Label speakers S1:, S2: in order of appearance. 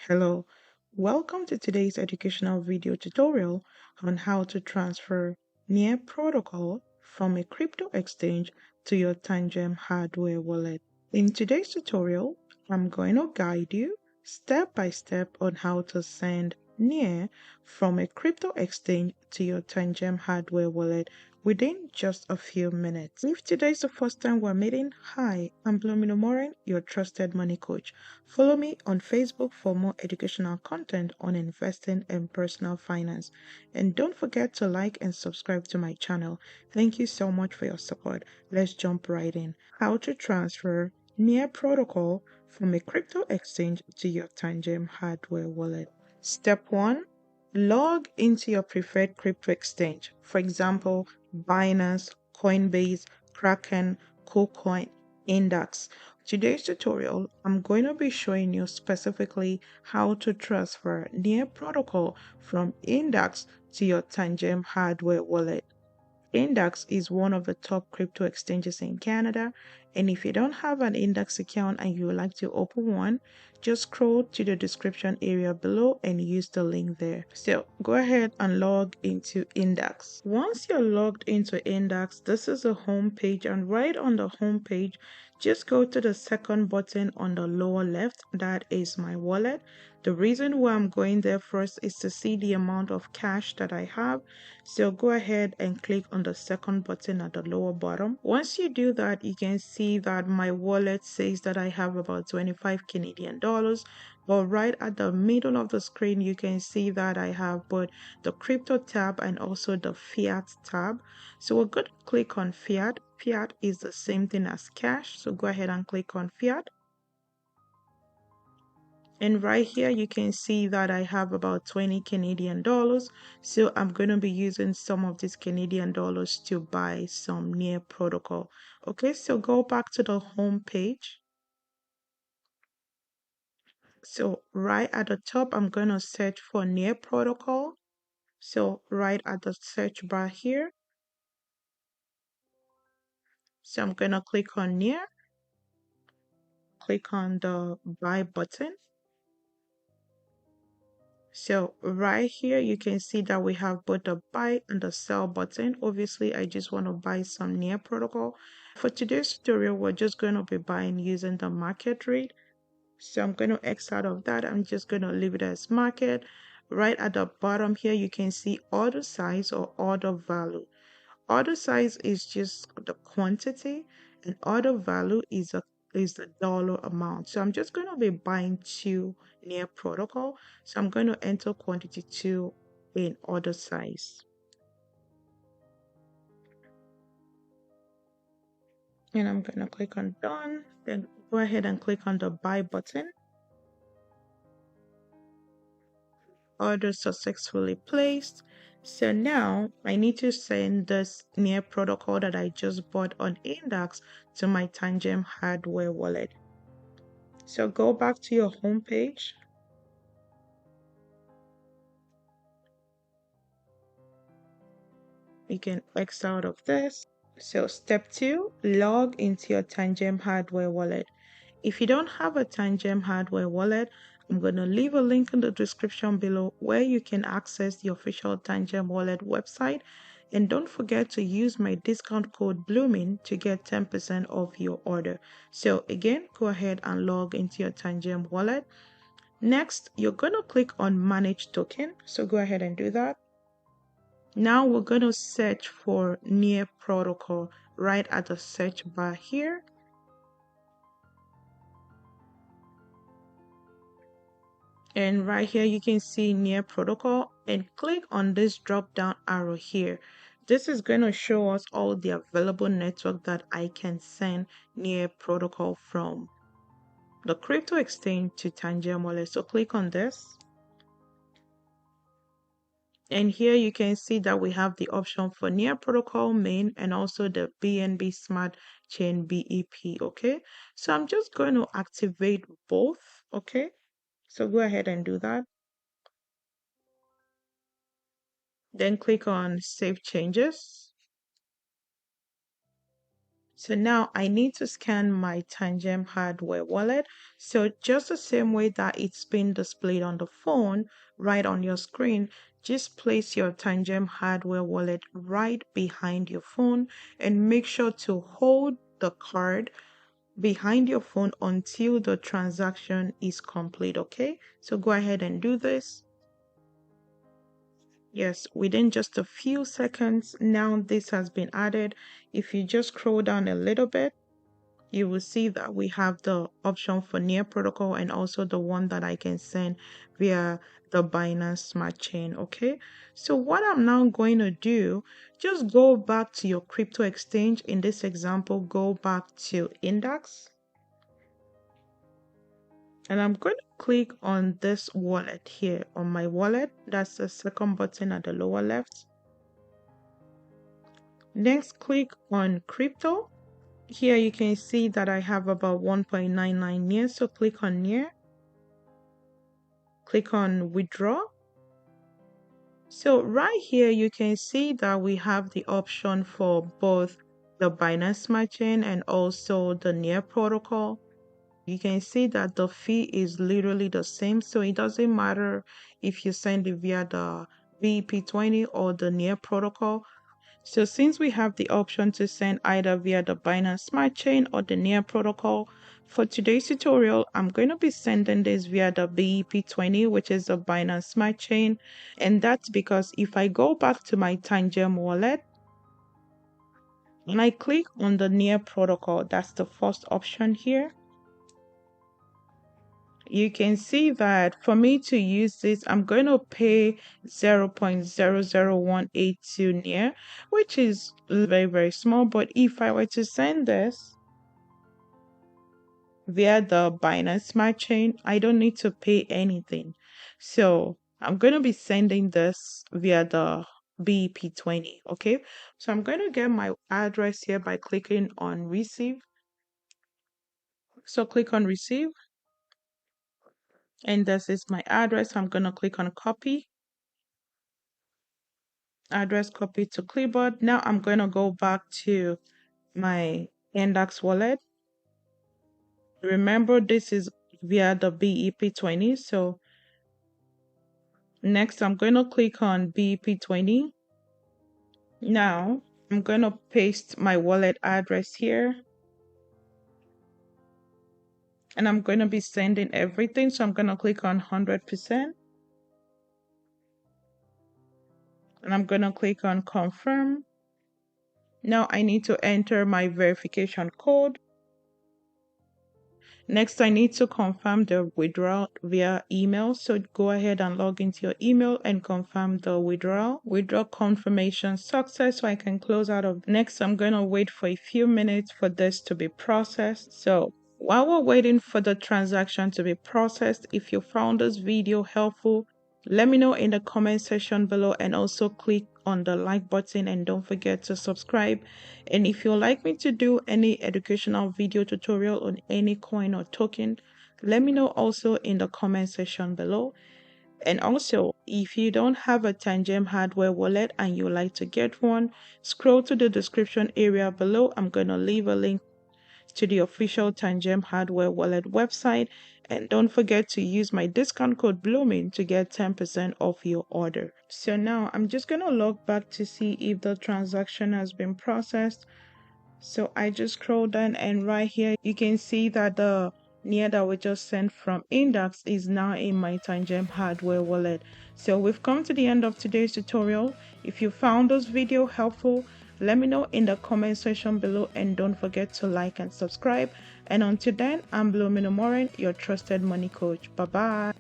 S1: Hello, welcome to today's educational video tutorial on how to transfer near protocol from a crypto exchange to your Tangem hardware wallet. In today's tutorial, I'm going to guide you step by step on how to send near from a crypto exchange to your Tangem hardware wallet within just a few minutes. If today is the first time we're meeting, hi, I'm Blumino Morin, your trusted money coach. Follow me on Facebook for more educational content on investing and personal finance. And don't forget to like and subscribe to my channel. Thank you so much for your support. Let's jump right in. How to transfer near protocol from a crypto exchange to your Tangem hardware wallet. Step 1. Log into your preferred crypto exchange. For example, Binance, Coinbase, Kraken, KuCoin, NDAX. Today's tutorial, I'm going to be showing you specifically how to transfer near protocol from NDAX to your Tangem hardware wallet. NDAX is one of the top crypto exchanges in Canada, and if you don't have an NDAX account and you would like to open one, just scroll to the description area below and use the link there. So go ahead and log into NDAX. Once you're logged into NDAX, this is the home page, and right on the home page, just go to the second button on the lower left. That is my wallet. The reason why I'm going there first is to see the amount of cash that I have. So go ahead and click on the second button at the lower bottom. Once you do that, you can see that my wallet says that I have about 25 Canadian dollars. But right at the middle of the screen, you can see that I have both the crypto tab and also the fiat tab. So we're going to click on fiat. Fiat is the same thing as cash. So go ahead and click on fiat. And right here, you can see that I have about 20 Canadian dollars. So I'm going to be using some of these Canadian dollars to buy some near protocol. Okay, so go back to the home page. So right at the top, I'm going to search for near protocol. So right at the search bar here. So I'm going to click on near, click on the buy button. So right here, you can see that we have both the buy and the sell button. Obviously, I just want to buy some near protocol. For today's tutorial, we're just going to be buying using the market rate. So I'm going to X out of that. I'm just going to leave it as market. Right at the bottom here, you can see order size or order value. Order size is just the quantity, and order value is the dollar amount. So I'm just going to be buying 2 near protocol. So I'm going to enter quantity 2 in order size. And I'm going to click on done. Then go ahead and click on the buy button. Order successfully placed. So now I need to send this near protocol that I just bought on NDAX to my Tangem hardware wallet. So go back to your home page. You can X out of this. So step 2, log into your Tangem hardware wallet. If you don't have a Tangem hardware wallet, I'm going to leave a link in the description below where you can access the official Tangem wallet website. And don't forget to use my discount code Blooming to get 10% off your order. So again, go ahead and log into your Tangem wallet. Next, you're going to click on manage token. So go ahead and do that. Now we're going to search for near protocol right at the search bar here. And right here, you can see near protocol and click on this drop down arrow here. This is going to show us all the available network that I can send near protocol from the crypto exchange to Tangem Wallet. So click on this. And here you can see that we have the option for near protocol main and also the BNB Smart Chain BEP. Okay, so I'm just going to activate both. Okay, so go ahead and do that. Then click on Save Changes. So now I need to scan my Tangem hardware wallet. So just the same way that it's been displayed on the phone, right on your screen, just place your Tangem hardware wallet right behind your phone and make sure to hold the card behind your phone until the transaction is complete, okay? So go ahead and do this. Yes, within just a few seconds, now this has been added. If you just scroll down a little bit, you will see that we have the option for near protocol and also the one that I can send via the Binance Smart Chain. Okay, so what I'm now going to do, just go back to your crypto exchange. In this example, go back to NDAX, and I'm going to click on this wallet here on my wallet. That's the second button at the lower left. Next, click on crypto. Here you can see that I have about 1.99 near, so click on near. Click on withdraw. So right here you can see that we have the option for both the Binance Smart Chain and also the near protocol. You can see that the fee is literally the same, so it doesn't matter if you send it via the BEP20 or the near protocol. So since we have the option to send either via the Binance Smart Chain or the Near protocol, for today's tutorial, I'm going to be sending this via the BEP20, which is the Binance Smart Chain. And that's because if I go back to my Tangem wallet and I click on the Near protocol, that's the first option here. You can see that for me to use this, I'm going to pay 0.00182 near, which is very, very small. But if I were to send this via the Binance Smart Chain, I don't need to pay anything. So I'm going to be sending this via the BEP20. Okay, so I'm going to get my address here by clicking on receive. So click on receive, and this is my address. I'm going to click on copy. Address copy to clipboard. Now I'm going to go back to my NDAX wallet. Remember, this is via the BEP20. So next I'm going to click on BEP20. Now I'm going to paste my wallet address here. And I'm going to be sending everything. So I'm going to click on 100%. And I'm going to click on confirm. Now I need to enter my verification code. Next, I need to confirm the withdrawal via email. So go ahead and log into your email and confirm the withdrawal. Withdrawal confirmation success, so I can close out of. Next, I'm going to wait for a few minutes for this to be processed. So while we're waiting for the transaction to be processed, if you found this video helpful, let me know in the comment section below, and also click on the like button and don't forget to subscribe. And if you'd like me to do any educational video tutorial on any coin or token, let me know also in the comment section below. And also, if you don't have a Tangem hardware wallet and you'd like to get one, scroll to the description area below. I'm going to leave a link to the official Tangem hardware wallet website, and don't forget to use my discount code Blooming to get 10% off your order. So now I'm just going to log back to see if the transaction has been processed. So I just scroll down, and right here you can see that the near that we just sent from Index is now in my Tangem hardware wallet. So we've come to the end of today's tutorial. If you found this video helpful, let me know in the comment section below, and don't forget to like and subscribe. And until then, I'm Blooming Omorin, your trusted money coach. Bye bye.